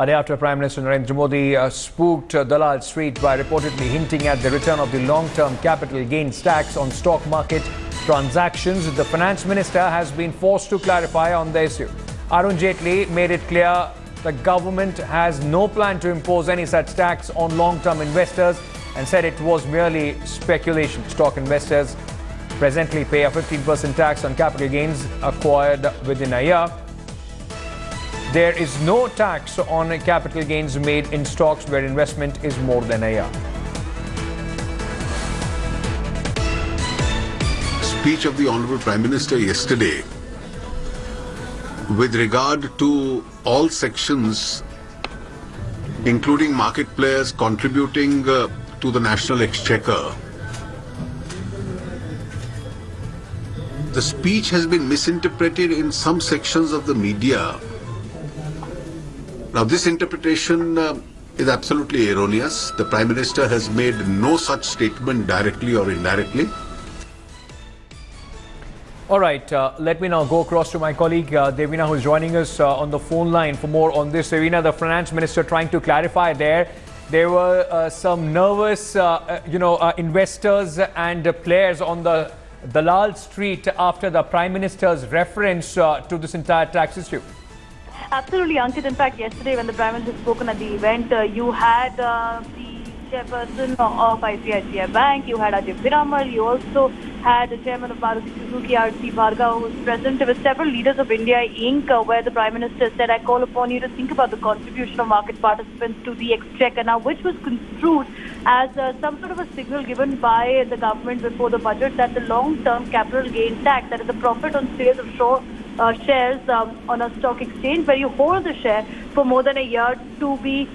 A day after Prime Minister Narendra Modi spooked Dalal Street by reportedly hinting at the return of the long-term capital gains tax on stock market transactions, the Finance Minister has been forced to clarify on the issue. Arun Jaitley made it clear the government has no plan to impose any such tax on long-term investors and said it was merely speculation. Stock investors presently pay a 15% tax on capital gains acquired within a year. There is no tax on capital gains made in stocks where investment is more than a year. Speech of the Honourable Prime Minister yesterday with regard to all sections, including market players contributing to the national exchequer. The speech has been misinterpreted in some sections of the media. Now, this interpretation is absolutely erroneous. The Prime Minister has made no such statement directly or indirectly. All right, let me now go across to my colleague Devina, who is joining us on the phone line for more on this. Devina, the Finance Minister trying to clarify there were some nervous, investors and players on the Dalal Street after the Prime Minister's reference to this entire tax issue. Absolutely, Ankit. In fact, yesterday when the Prime Minister spoken at the event, you had the chairperson of ICICI Bank, you had Ajay Piramal, you also had the chairman of Maruti Suzuki, R.C. Bhargava, who was present with several leaders of India Inc., where the Prime Minister said, I call upon you to think about the contribution of market participants to the exchequer now, which was construed as some sort of a signal given by the government before the budget that the long-term capital gain tax, that is the profit on sales of shares on a stock exchange where you hold the share for more than a year to be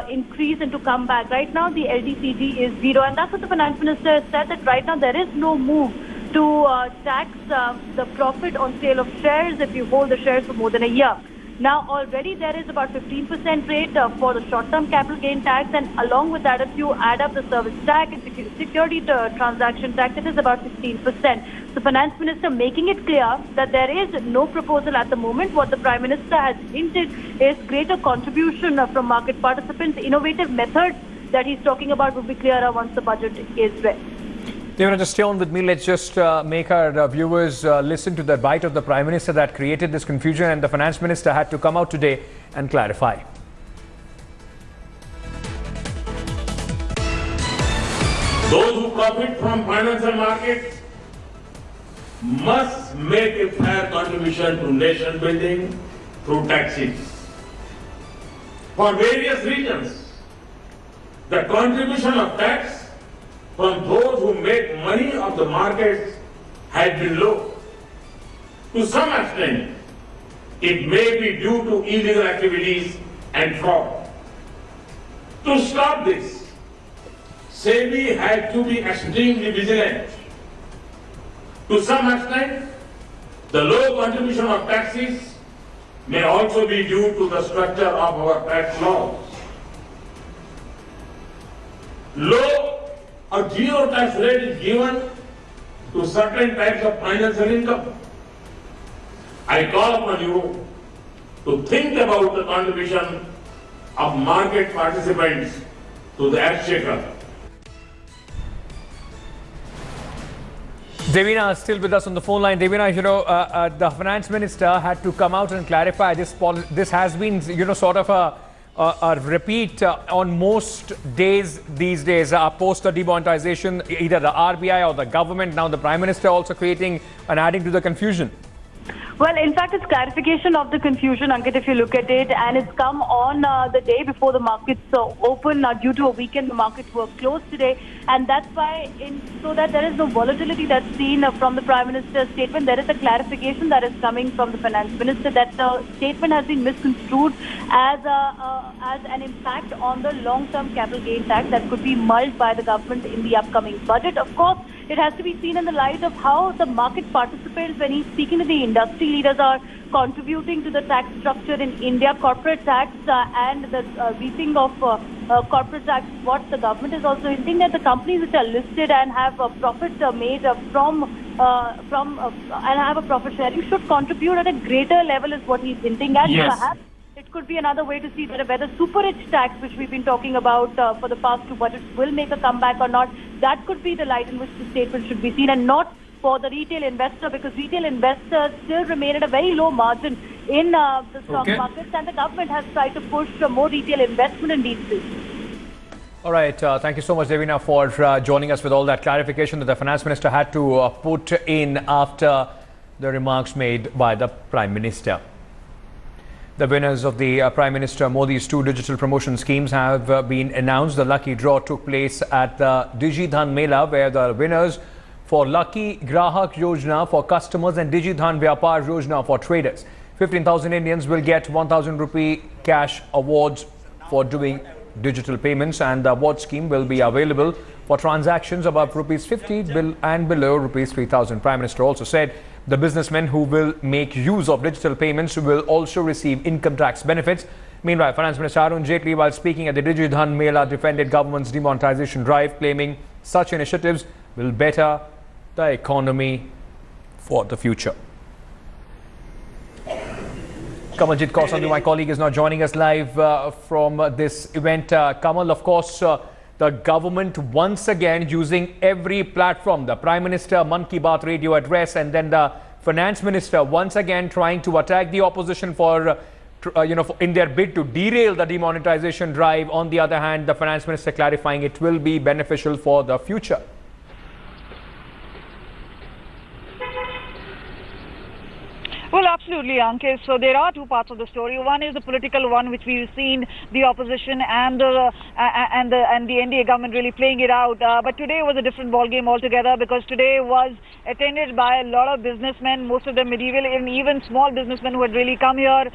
increased and to come back. Right now, the LDCG is zero, and that's what the Finance Minister has said, that right now there is no move to tax the profit on sale of shares if you hold the shares for more than a year. Now, already there is about 15% rate for the short-term capital gain tax, and along with that, if you add up the service tax and security transaction tax, it is about 16%. The Finance Minister making it clear that there is no proposal at the moment. What the Prime Minister has hinted is greater contribution from market participants. Innovative methods that he's talking about will be clearer once the budget is ready. Devina, just stay on with me. Let's just make our viewers listen to the bite of the Prime Minister that created this confusion, and the Finance Minister had to come out today and clarify. Those who profit from financial markets must make a fair contribution to nation building through taxes. For various reasons, the contribution of tax from those who make money of the markets has been low. To some extent, it may be due to illegal activities and fraud. To stop this, SEBI had to be extremely vigilant. To some extent, the low contribution of taxes may also be due to the structure of our tax laws. Low or zero tax rate is given to certain types of financial income. I call upon you to think about the contribution of market participants to the exchequer. Devina still with us on the phone line. Devina, the Finance Minister had to come out and clarify this. This has been, sort of a repeat on most days these days, post the demonetization, either the RBI or the government. Now the Prime Minister also creating and adding to the confusion. Well, in fact, it's clarification of the confusion, Ankit, if you look at it, and it's come on the day before the markets open. Due to a weekend, the markets were closed today, and that's why, so that there is no volatility that's seen from the Prime Minister's statement, there is a clarification that is coming from the Finance Minister that the statement has been misconstrued as an impact on the long-term capital gain tax that could be mulled by the government in the upcoming budget. Of course, it has to be seen in the light of how the market participants, when he's speaking to the industry leaders, are contributing to the tax structure in India, corporate tax and the reaping of corporate tax. What the government is also hinting that the companies which are listed and have a profit made from and have a profit sharing should contribute at a greater level is what he's hinting at. Yes. Perhaps It could be another way to see that whether super rich tax, which we've been talking about for the past two budgets, will make a comeback or not. That could be the light in which the statement should be seen, and not for the retail investor, because retail investors still remain at a very low margin in the stock markets, and the government has tried to push more retail investment in these spaces. All right. Thank you so much, Devina, for joining us with all that clarification that the Finance Minister had to put in after the remarks made by the Prime Minister. The winners of the Prime Minister Modi's two digital promotion schemes have been announced. The lucky draw took place at the Digidhan Mela, where the winners for Lucky Grahak Yojana for customers and Digidhan Vyapar Yojana for traders. 15,000 Indians will get 1,000 rupee cash awards for doing digital payments, and the award scheme will be available for transactions above rupees 50 and below rupees 3,000. Prime Minister also said the businessmen who will make use of digital payments will also receive income tax benefits. Meanwhile, Finance Minister Arun Jaitley, while speaking at the Digidhan Mela, defended government's demonetization drive, claiming such initiatives will better the economy for the future. Kamaljeet Kausandu, my colleague, is now joining us live from this event. Kamal, of course, the government once again using every platform, the Prime Minister Mann Ki Baat radio address, and then the Finance Minister once again trying to attack the opposition for in their bid to derail the demonetization drive. On the other hand, the Finance Minister clarifying it will be beneficial for the future. Well, absolutely, Ankit. So there are two parts of the story. One is the political one, which we've seen the opposition and the NDA government really playing it out. But today was a different ballgame altogether, because today was attended by a lot of businessmen, most of them medieval and even small businessmen who had really come here.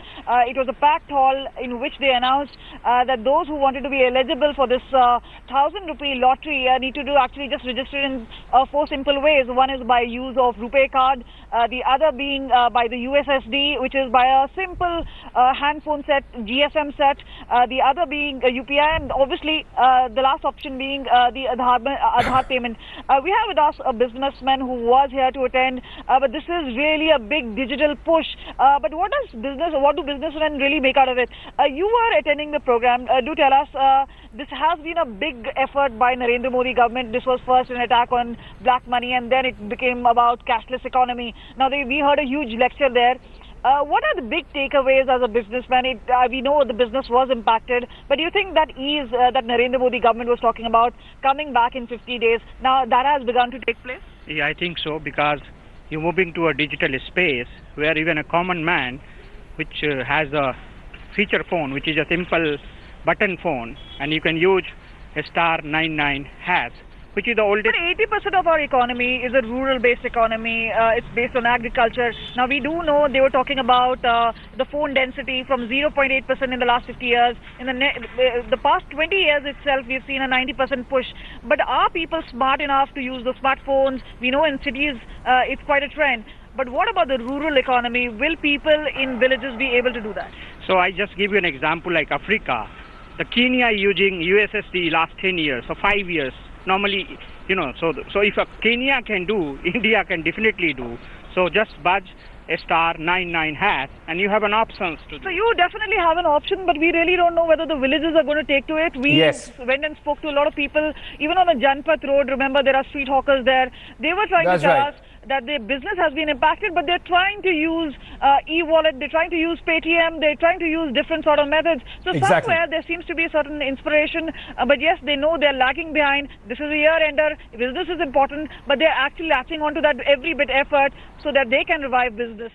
It was a packed hall in which they announced that those who wanted to be eligible for this 1,000 rupee lottery need to actually just register in four simple ways. One is by use of RuPay card, the other being by the USSD, which is by a simple handphone set, GSM set, the other being UPI, and obviously the last option being the Aadhaar payment. We have with us a businessman who was here to attend, but this is really a big digital push. But what do businessmen really make out of it? You were attending the program. Do tell us, this has been a big effort by Narendra Modi government. This was first an attack on black money, and then it became about cashless economy. Now we heard a huge lecture there. What are the big takeaways as a businessman? We know the business was impacted, but do you think that ease that Narendra Modi government was talking about coming back in 50 days, now that has begun to take place? Yeah, I think so, because you're moving to a digital space where even a common man, which has a feature phone, which is a simple button phone, and you can use a *99#, which is the oldest. But 80% of our economy is a rural-based economy. It's based on agriculture. Now, we do know they were talking about the phone density from 0.8% in the last 50 years. In the past 20 years itself, we've seen a 90% push. But are people smart enough to use the smartphones? We know in cities, it's quite a trend. But what about the rural economy? Will people in villages be able to do that? So I just give you an example like Africa. The Kenya using USSD last 10 years, so 5 years. Normally, so if Kenya can do, India can definitely do. So just budge a *99#, and you have an option to do. So you definitely have an option, but we really don't know whether the villages are going to take to it. We went and spoke to a lot of people, even on the Jantar road. Remember, there are street hawkers there. They were trying to tell us that their business has been impacted, but they're trying to use e-wallet, they're trying to use Paytm, they're trying to use different sort of methods. So somewhere there seems to be a certain inspiration, but yes, they know they're lagging behind. This is a year-ender, business is important, but they're actually latching onto that every bit effort so that they can revive business.